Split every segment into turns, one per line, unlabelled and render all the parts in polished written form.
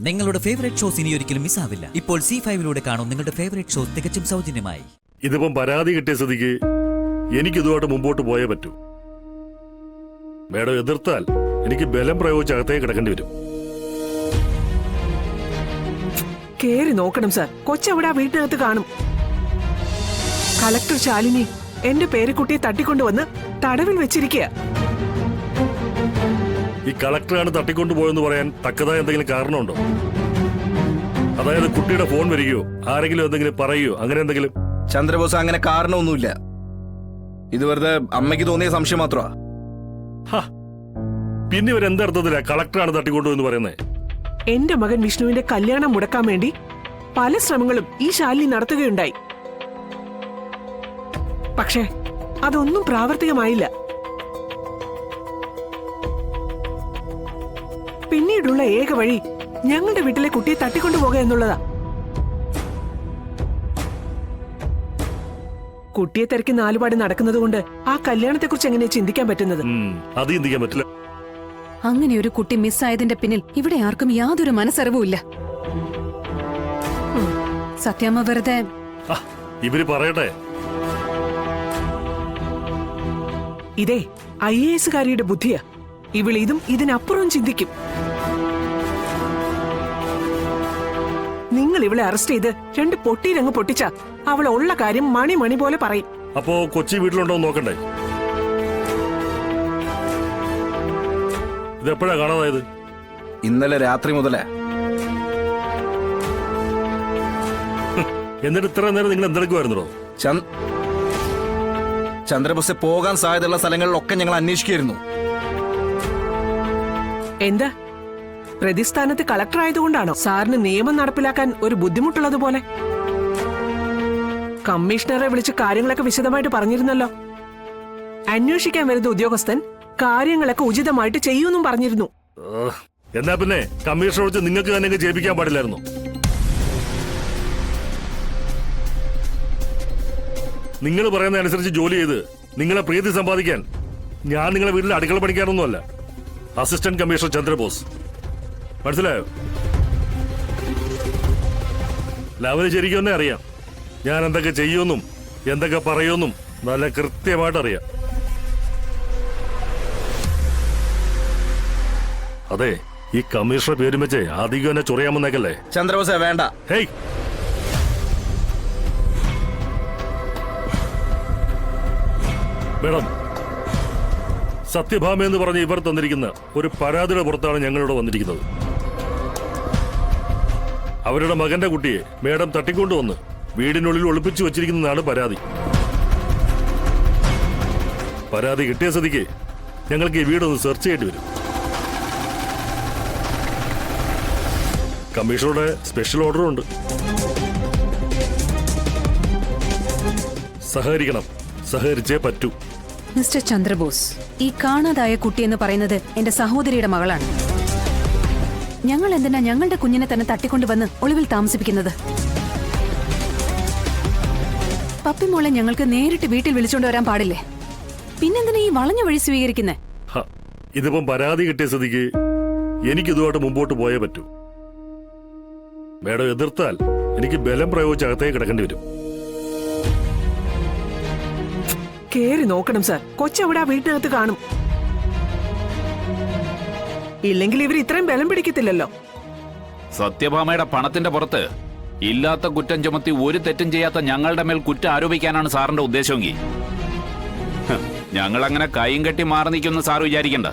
നിങ്ങളുടെ favourite shows ഇനി ഒരിക്കലും മിസ്സാവില്ല. ഇപ്പോൾ C5-ലൂടെ കാണും നിങ്ങളുടെ ഫേവറേറ്റ് ഷോസ് തികച്ചും സൗജന്യമായി.
ഇതിപ്പം പരാതി കിട്ടിയ സ്ഥിതിക്ക് എനിക്കിതുമായിട്ട് മുമ്പോട്ട് പോയേ പറ്റൂ. മേഡം എതിർത്താൽ എനിക്ക് ബലം പ്രയോഗിച്ച് അകത്തേക്ക് കിടക്കേണ്ടി വരും.
കേറി നോക്കണം സാർ. കൊച്ചവിടെ ആ വീട്ടിനകത്ത് കാണും. കളക്ടർ ശാലിനി എന്റെ പേരക്കുട്ടിയെ തട്ടിക്കൊണ്ടുവന്ന് തടവിൽ വെച്ചിരിക്കുക.
ഈ കളക്ടറാണ് തട്ടിക്കൊണ്ടുപോയെന്ന് പറയാൻ തക്കതായ എന്തെങ്കിലും കാരണമുണ്ടോ? അതായത് കുട്ടിയുടെ ഫോൺ വരികയോ ആരെങ്കിലും എന്തെങ്കിലും പറയുകയോ അങ്ങനെ എന്തെങ്കിലും?
ചന്ദ്രബോസ്, അങ്ങനെ കാരണമൊന്നുമില്ല. ഇത് വെറുതെ അമ്മയ്ക്ക് തോന്നിയ സംശയം മാത്രമാ.
പിന്നെ ഇവരെന്തർത്ഥത്തിലാ കളക്ടറാണ് തട്ടിക്കൊണ്ടുപോയെന്ന് പറയുന്നത്?
എന്റെ മകൻ വിഷ്ണുവിന്റെ കല്യാണം മുടക്കാൻ വേണ്ടി പല ശ്രമങ്ങളും ഈ ശാലിനി നടത്തുകയുണ്ടായി. പക്ഷേ അതൊന്നും പ്രാവർത്തികമായില്ല. പിന്നീടുള്ള ഏക വഴി ഞങ്ങളുടെ വീട്ടിലെ കുട്ടിയെ തട്ടിക്കൊണ്ടുപോകുക എന്നുള്ളതാ. കുട്ടിയെ തിരക്കി നാലുപാട് നടക്കുന്നത് കൊണ്ട് ആ കല്യാണത്തെക്കുറിച്ച് എങ്ങനെയാ ചിന്തിക്കാൻ പറ്റുന്നത്?
അത് ചിന്തിക്കാൻ പറ്റില്ല.
അങ്ങനെ ഒരു കുട്ടി മിസ്സായതിന്റെ പിന്നിൽ ഇവിടെ ആർക്കും യാതൊരു മനസ്സറിവുമില്ല. സത്യമ്മ വെറുതെ
ഇവര് പറയട്ടെ.
ഇതേ IAS കാരിയുടെ ബുദ്ധിയാ. ഇവള് ഇതും ഇതിനപ്പുറം ചിന്തിക്കും. നിങ്ങൾ ഇവളെ അറസ്റ്റ് ചെയ്ത് 2 പൊട്ടിയിലങ്ങ് പൊട്ടിച്ച അവൾ ഉള്ള കാര്യം മണി പോലെ പറയും.
അപ്പോ കൊച്ചി വീട്ടിലുണ്ടോ നോക്കണ്ടേ? ഇതെപ്പോഴാ കാണാതായത്?
ഇന്നലെ രാത്രി മുതലേ.
എന്നിട്ട് ഇത്ര നേരം നിങ്ങൾ എന്തെടുക്കുമായിരുന്നോ?
ചന്ദ്രബോസ് പോകാൻ സാധ്യതയുള്ള സ്ഥലങ്ങളിലൊക്കെ ഞങ്ങൾ അന്വേഷിക്കുകയായിരുന്നു.
എന്താ പ്രതിസ്ഥാനത്ത് കളക്ടർ ആയതുകൊണ്ടാണോ സാറിന് നിയമം നടപ്പിലാക്കാൻ ഒരു ബുദ്ധിമുട്ടുള്ളതുപോലെ? കമ്മീഷണറെ വിളിച്ച് കാര്യങ്ങളൊക്കെ വിശദമായിട്ട് പറഞ്ഞിരുന്നല്ലോ. അന്വേഷിക്കാൻ വരുന്ന ഉദ്യോഗസ്ഥൻ കാര്യങ്ങളൊക്കെ ഉചിതമായിട്ട് ചെയ്യൂന്നും പറഞ്ഞിരുന്നു.
എന്നാ പിന്നെ കമ്മീഷണർ വിളിച്ച് നിങ്ങൾക്ക് തന്നെ ജയിപ്പിക്കാൻ പാടില്ലായിരുന്നു? നിങ്ങൾ പറയുന്ന അനുസരിച്ച് ജോലി ചെയ്ത് നിങ്ങളെ പ്രീതി സമ്പാദിക്കാൻ ഞാൻ നിങ്ങളെ വീട്ടിൽ അടുക്കള പണിക്കാനൊന്നുമല്ല. അസിസ്റ്റന്റ് കമ്മീഷണർ ചന്ദ്രബോസ്, മനസ്സിലായോ? ലാവന് ശരിക്കും തന്നെ അറിയാം ഞാൻ എന്തൊക്കെ ചെയ്യുമെന്നും എന്തൊക്കെ പറയുമെന്നും നല്ല കൃത്യമായിട്ട് അറിയാം. അതെ, ഈ കമ്മീഷണർ പേരും വെച്ചേ അധികം എന്നെ ചൊറിയാമെന്നേക്കല്ലേ?
ചന്ദ്രബോസെ വേണ്ട.
ഹേയ്, മേഡം, സത്യഭാമ എന്ന് പറഞ്ഞ് ഇവർ തന്നിരിക്കുന്ന ഒരു പരാതിയുടെ പുറത്താണ് ഞങ്ങളിവിടെ വന്നിരിക്കുന്നത്. അവരുടെ മകന്റെ കുട്ടിയെ മേഡം തട്ടിക്കൊണ്ടുവന്ന് വീടിനുള്ളിൽ ഒളിപ്പിച്ചു വച്ചിരിക്കുന്നതാണ് പരാതി. പരാതി കിട്ടിയ സ്ഥിതിക്ക് ഞങ്ങൾക്ക് ഈ വീടൊന്ന് സെർച്ച് ചെയ്യേണ്ടി വരും. കമ്മീഷണറുടെ സ്പെഷ്യൽ ഓർഡറുണ്ട്. സഹകരിക്കണം, സഹകരിച്ചേ പറ്റൂ.
മിസ്റ്റർ ചന്ദ്രബോസ്, ഈ കാണാതായ കുട്ടിയെന്ന് പറയുന്നത് എന്റെ സഹോദരിയുടെ മകളാണ്. ഞങ്ങൾ എന്തിനാ ഞങ്ങളുടെ കുഞ്ഞിനെ തന്നെ തട്ടിക്കൊണ്ടുവന്ന് ഒളിവിൽ താമസിപ്പിക്കുന്നത്? പപ്പിമോളെ ഞങ്ങൾക്ക് നേരിട്ട് വീട്ടിൽ വിളിച്ചോണ്ട് വരാൻ പാടില്ലേ? പിന്നെന്തിനാ ഈ വളഞ്ഞ വഴി സ്വീകരിക്കുന്നേ?
ഇതിപ്പം പരാതി കിട്ടിയ സ്ഥിതിക്ക് എനിക്കിതുമായിട്ട് മുമ്പോട്ട് പോയേ പറ്റൂ. മേഡം എതിർത്താൽ എനിക്ക് ബലം പ്രയോഗിച്ച് അകത്തേക്ക് കിടക്കേണ്ടി വരും.
കേറി നോക്കണം സാർ. കൊച്ചവിടെ ആ വീട്ടിനകത്ത് കാണും. ഇല്ലെങ്കിൽ ഇവർ ഇത്രയും ബലം പിടിക്കത്തില്ലല്ലോ.
സത്യഭാമയുടെ പണത്തിന്റെ പുറത്ത് ഇല്ലാത്ത കുറ്റം ചുമത്തി ഒരു തെറ്റും ചെയ്യാത്ത ഞങ്ങളുടെ മേൽ കുറ്റം ആരോപിക്കാനാണ് സാറിന്റെ ഉദ്ദേശമെങ്കിൽ ഞങ്ങൾ അങ്ങനെ കൈയും കെട്ടി മാറി നിൽക്കുന്ന സാർ വിചാരിക്കണ്ട.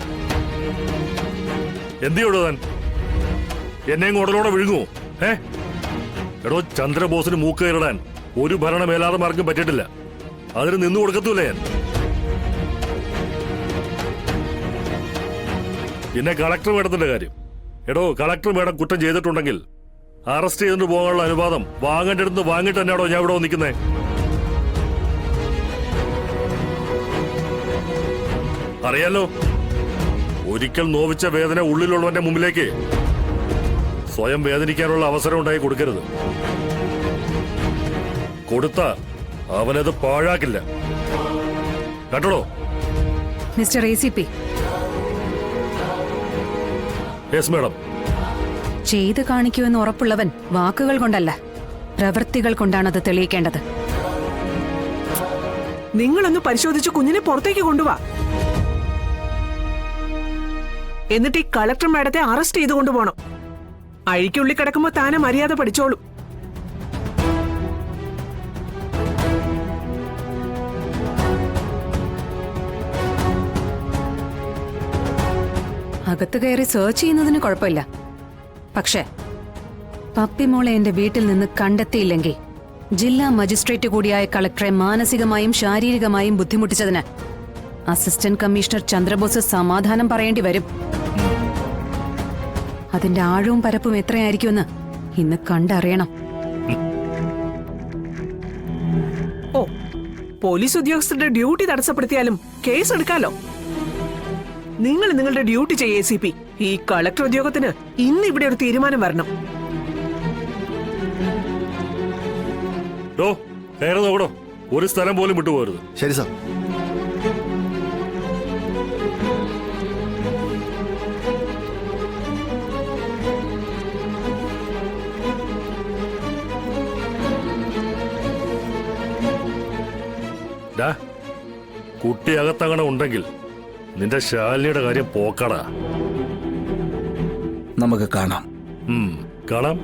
എന്തിയോടോ താൻ എന്നെയും ഉടലോടെ വിഴുങ്ങുമോ? എടോ, ചന്ദ്രബോസിന് മൂക്ക് കയറിടാൻ ഒരു ഭരണ മേലാളന്മാർക്കും പറ്റിയിട്ടില്ല. അതിന് നിന്നു കൊടുക്കത്തൂല്ലേ ഞാൻ? പിന്നെ കളക്ടർ മേഡത്തിന്റെ കാര്യം. എടോ, കളക്ടർ മേഡം കുറ്റം ചെയ്തിട്ടുണ്ടെങ്കിൽ അറസ്റ്റ് ചെയ്തിട്ട് പോകാനുള്ള അനുവാദം വാങ്ങേണ്ടടുത്ത് വാങ്ങിട്ട് തന്നെയാണോ ഞാൻ ഇവിടെ നിൽക്കുന്നേ? അറിയാലോ, ഒരിക്കൽ നോവിച്ച വേദന ഉള്ളിലുള്ളവന്റെ മുമ്പിലേക്ക് സ്വയം വേദനിക്കാനുള്ള അവസരം ഉണ്ടായി കൊടുക്കരുത്. കൊടുത്ത അവനത് പാഴാക്കില്ല. കേട്ടോ
മിസ്റ്റർ ACP,
യെസ് മാഡം.
ചെയ്തു കാണിക്കുമെന്ന് ഉറപ്പുള്ളവൻ വാക്കുകൾ കൊണ്ടല്ല, പ്രവൃത്തികൾ കൊണ്ടാണത് തെളിയിക്കേണ്ടത്.
നിങ്ങളൊന്ന് പരിശോധിച്ച് കുഞ്ഞിനെ പുറത്തേക്ക് കൊണ്ടുവാ. എന്നിട്ട് ഈ കളക്ടർ മാഡത്തെ അറസ്റ്റ് ചെയ്ത് കൊണ്ടുപോകണം. അഴിക്കുള്ളിൽ കിടക്കുമ്പോ താനെ മര്യാദ പഠിച്ചോളൂ.
അകത്ത് കയറി സെർച്ച് ചെയ്യുന്നതിന് കുഴപ്പമില്ല. പക്ഷേ പപ്പിമോളെ എന്റെ വീട്ടിൽ നിന്ന് കണ്ടെത്തിയില്ലെങ്കിൽ ജില്ലാ മജിസ്ട്രേറ്റ് കൂടിയായ കളക്ടറെ മാനസികമായും ശാരീരികമായും ബുദ്ധിമുട്ടിച്ചതിന് അസിസ്റ്റന്റ് കമ്മീഷണർ ചന്ദ്രബോസ് സമാധാനം പറയേണ്ടി വരും. അതിന്റെ ആഴവും പരപ്പും എത്രയായിരിക്കുമെന്ന് ഇന്ന് കണ്ടറിയണം.
ഓ, പോലീസ് ഉദ്യോഗസ്ഥരുടെ ഡ്യൂട്ടി തടസ്സപ്പെടുത്തിയാലും കേസ് എടുക്കാലോ. നിങ്ങൾ നിങ്ങളുടെ ഡ്യൂട്ടി ചെയ്യേ ACP. ഈ കളക്ടർ ഉദ്യോഗത്തിന് ഇന്ന് ഇവിടെ ഒരു തീരുമാനം വരണം.
കയറി നോക്കണോ, ഒരു സ്ഥലം പോലും വിട്ടുപോകരുത്.
ശരി സാർ.
കുട്ടി അകത്തങ്ങനെ ഉണ്ടെങ്കിൽ നിന്റെ ശാലിനിയുടെ കാര്യം പോക്കടാ.
നമുക്ക് കാണാം.
കാണാം.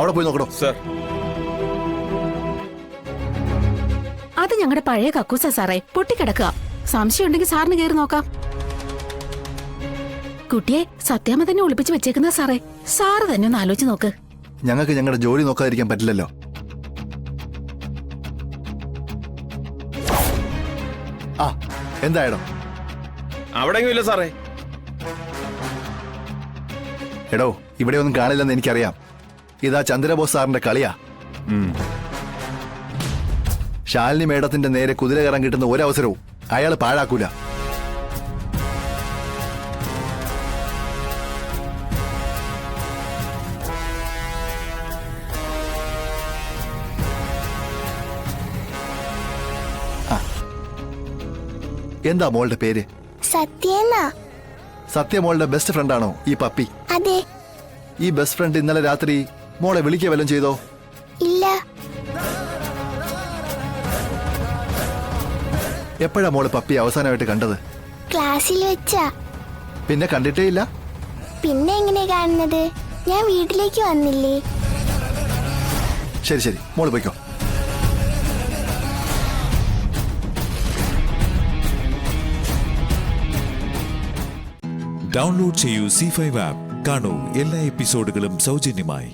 അവിടെ പോയി നോക്കണോ
സർ?
അത് ഞങ്ങളുടെ പഴയ കക്കൂസ സാറേ, പൊട്ടിക്കിടക്കുക. സംശയം ഉണ്ടെങ്കിൽ സാറിന് കയറി നോക്കാം. കുട്ടിയെ സത്യാമ്മ തന്നെ ഒളിപ്പിച്ച് വെച്ചേക്കുന്ന സാറേ. സാറ് തന്നെ ഒന്ന് ആലോചിച്ച് നോക്ക്.
ഞങ്ങൾക്ക് ഞങ്ങളുടെ ജോലി നോക്കാതിരിക്കാൻ പറ്റില്ലല്ലോ. ആ, എന്തായടോ?
അവിടെ ഇല്ല സാറേ.
എടോ, ഇവിടെ ഒന്നും കാണില്ലെന്ന് എനിക്കറിയാം. ഇതാ ചന്ദ്രബോസ് സാറിന്റെ കളിയാ. ശാലിനി മേഡത്തിന്റെ നേരെ കുതിര കയറാൻ കിട്ടുന്ന ഒരവസരവും അയാൾ പാഴാക്കൂല. എന്താ മോളുടെ പേര്?
സത്യേന്നാ.
സത്യമോളുടെ ബെസ്റ്റ് ഫ്രണ്ടാണോ ഈ പപ്പി?
അതെ.
ഈ ബെസ്റ്റ് ഫ്രണ്ട് ഇന്നലെ രാത്രി മോളെ വിളിക്കുക വല്ലതും ചെയ്തോ?
ഇല്ല.
എപ്പോഴാ മോള് പപ്പി അവസാനമായിട്ട് കണ്ടത്?
ക്ലാസ്സിൽ വെച്ചാ.
പിന്നെ കണ്ടിട്ടേ ഇല്ല?
പിന്നെ എങ്ങനെ കാണുന്നത്? ഞാൻ വീട്ടിലേക്ക് വന്നില്ലേ.
ശരി ശരി, മോള് പോയിക്കോ.
ഡൗൺലോഡ് ചെയ്യൂ C5 ആപ്പ്. കാണൂ എല്ലാ എപ്പിസോഡുകളും സൗജന്യമായി.